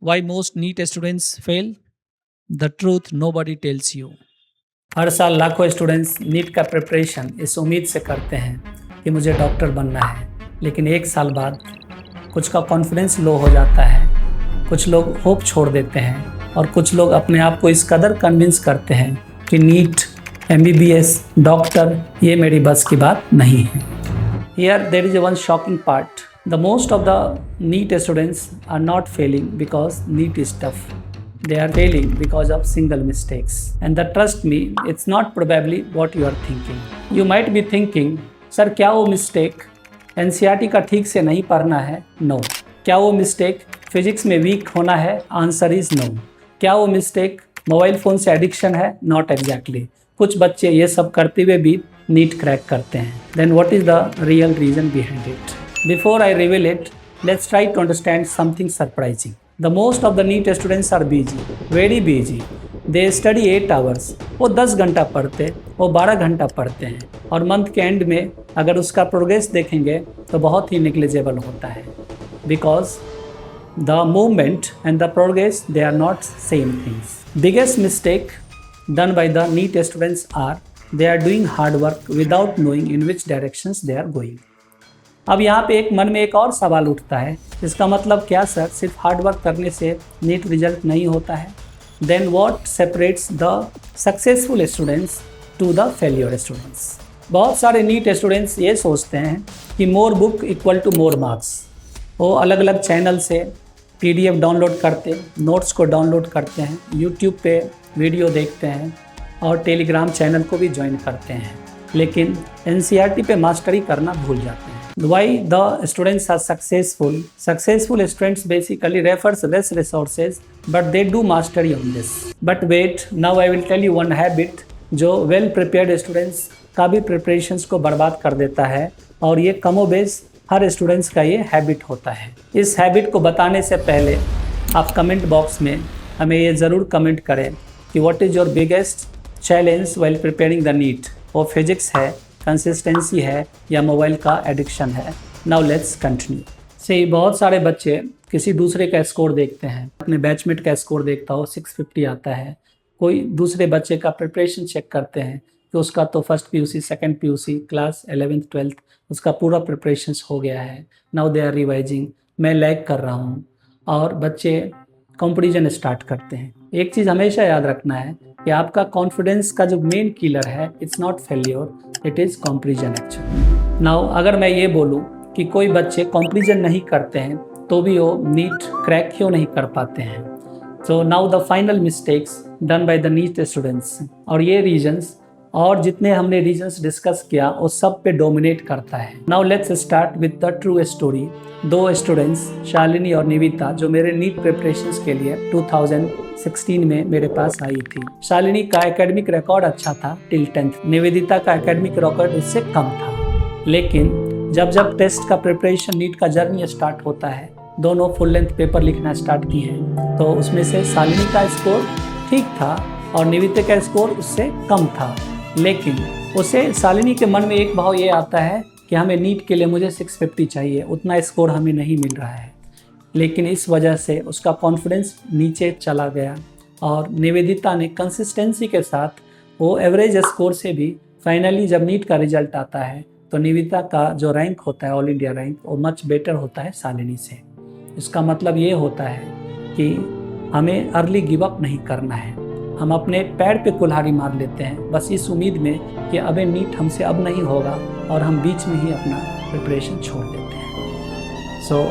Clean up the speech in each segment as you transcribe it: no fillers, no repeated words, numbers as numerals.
Why most NEET students fail? The truth nobody tells you. हर साल लाखों students NEET का preparation इस उम्मीद से करते हैं कि मुझे डॉक्टर बनना है, लेकिन एक साल बाद कुछ का कॉन्फिडेंस लो हो जाता है, कुछ लोग होप छोड़ देते हैं और कुछ लोग अपने आप को इस कदर कन्विंस करते हैं कि नीट, MBBS, डॉक्टर ये मेरी बस की बात नहीं है। Here there is one shocking part. The most of the NEET students are not failing because NEET is tough. They are failing because of single mistakes. And trust me, it's not probably what you are thinking. You might be thinking, sir क्या वो mistake NCERT का ठीक से नहीं पढ़ना है? No. क्या वो मिस्टेक फिजिक्स में वीक होना है? Answer is no. क्या वो मिस्टेक मोबाइल फ़ोन से एडिक्शन है? Not exactly. कुछ बच्चे ये सब करते हुए भी नीट क्रैक करते हैं. Then what is the real reason behind it? Before I reveal it, let's try to understand something surprising. The most of the NEET students are busy, very busy. They study 8 hours. वो 10 घंटा पढ़ते, वो 12 घंटा पढ़ते हैं और month के and में अगर उसका प्रोग्रेस देखेंगे तो बहुत ही नेग्लिजिबल होता है. Because the movement and the progress, they are not same things. Biggest mistake done by the NEET students are they are doing hard work without knowing in which directions they are going. अब यहाँ पे मन में एक और सवाल उठता है, इसका मतलब क्या सर, सिर्फ हार्ड वर्क करने से नीट रिजल्ट नहीं होता है? Then what separates the successful students to the failure students? बहुत सारे नीट स्टूडेंट्स ये सोचते हैं कि more book equal to more marks. वो अलग अलग चैनल से PDF डाउनलोड करते, नोट्स को डाउनलोड करते हैं, यूट्यूब पे वीडियो देखते हैं और टेलीग्राम चैनल को भी ज्वाइन करते हैं, लेकिन NCERT पे मास्टरी करना भूल जाते हैं. Why the students are successful? Successful students basically refers less resources, but they do mastery on this. But wait, now I will tell you one habit जो well prepared students का भी preparations को बर्बाद कर देता है और ये कमोबेश हर स्टूडेंट्स का ये हैबिट होता है. इस हैबिट को बताने से पहले आप कमेंट बॉक्स में हमें ये ज़रूर कमेंट करें कि what is your biggest challenge while preparing the NEET. वो फिजिक्स है, कंसिस्टेंसी है या मोबाइल का एडिक्शन है. Now let's continue. से बहुत सारे बच्चे किसी दूसरे का स्कोर देखते हैं, अपने बैचमेट का स्कोर देखता हो 650 आता है, कोई दूसरे बच्चे का प्रिपरेशन चेक करते हैं कि उसका तो first PUC, second PUC, class 11th 12th उसका पूरा प्रिपरेशन हो गया है. नाउ दे आर रिवाइजिंग, मैं लैग कर रहा हूँ और बच्चे कंपैरिजन स्टार्ट करते हैं. एक चीज़ हमेशा याद रखना है कि आपका कॉन्फिडेंस का जो मेन किलर है, it's not failure, it is comparison actually. Now अगर मैं ये बोलूँ कि कोई बच्चे कंपैरिजन नहीं करते हैं तो भी वो नीट क्रैक क्यों नहीं कर पाते हैं? So now the final mistakes done by the NEET students. और ये रीजन्स और जितने हमने रीजन्स डिस्कस किया वो सब पे डोमिनेट करता है. Now let's start with the true story. 2 students Shalini और निविता जो मेरे नीट प्रिपरेशंस के लिए 2016 में मेरे पास आई थी. शालिनी का एकेडमिक रिकॉर्ड अच्छा था टिल 10th. निवेदिता का एकेडमिक रिकॉर्ड उससे कम था. लेकिन जब टेस्ट का प्रिपरेशन नीट का जर्नी स्टार्ट होता है, दोनों फुल लेंथ पेपर लिखना स्टार्ट किए हैं, तो उसमें से शालिनी का स्कोर ठीक था और निवेदिता का स्कोर उससे कम था. लेकिन उसे शालिनी के मन में एक भाव ये आता है कि हमें नीट के लिए मुझे 650 चाहिए, उतना स्कोर हमें नहीं मिल रहा है. लेकिन इस वजह से उसका कॉन्फिडेंस नीचे चला गया और निवेदिता ने कंसिस्टेंसी के साथ वो एवरेज स्कोर से भी फाइनली जब नीट का रिजल्ट आता है तो निवेदिता का जो रैंक होता है ऑल इंडिया रैंक, वो मच बेटर होता है शालिनी से. इसका मतलब ये होता है कि हमें अर्ली गिव अप नहीं करना है. हम अपने पैर पे कुल्हाड़ी मार लेते हैं बस इस उम्मीद में कि अबे नीट हमसे अब नहीं होगा और हम बीच में ही अपना प्रिपरेशन छोड़ देते हैं. So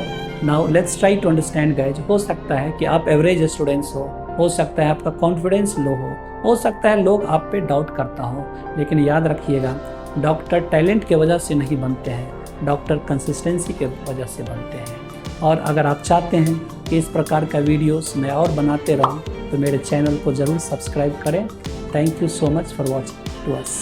now let's try to understand guys. हो सकता है कि आप एवरेज स्टूडेंट्स हो सकता है आपका कॉन्फिडेंस लो हो सकता है लोग आप पे डाउट करता हो, लेकिन याद रखिएगा डॉक्टर टैलेंट के वजह से नहीं बनते हैं, डॉक्टर कंसिस्टेंसी के वजह से बनते हैं. और अगर आप चाहते हैं कि इस प्रकार का वीडियोस मैं और बनाते रहूं तो मेरे चैनल को ज़रूर सब्सक्राइब करें. Thank you so much for watching to us.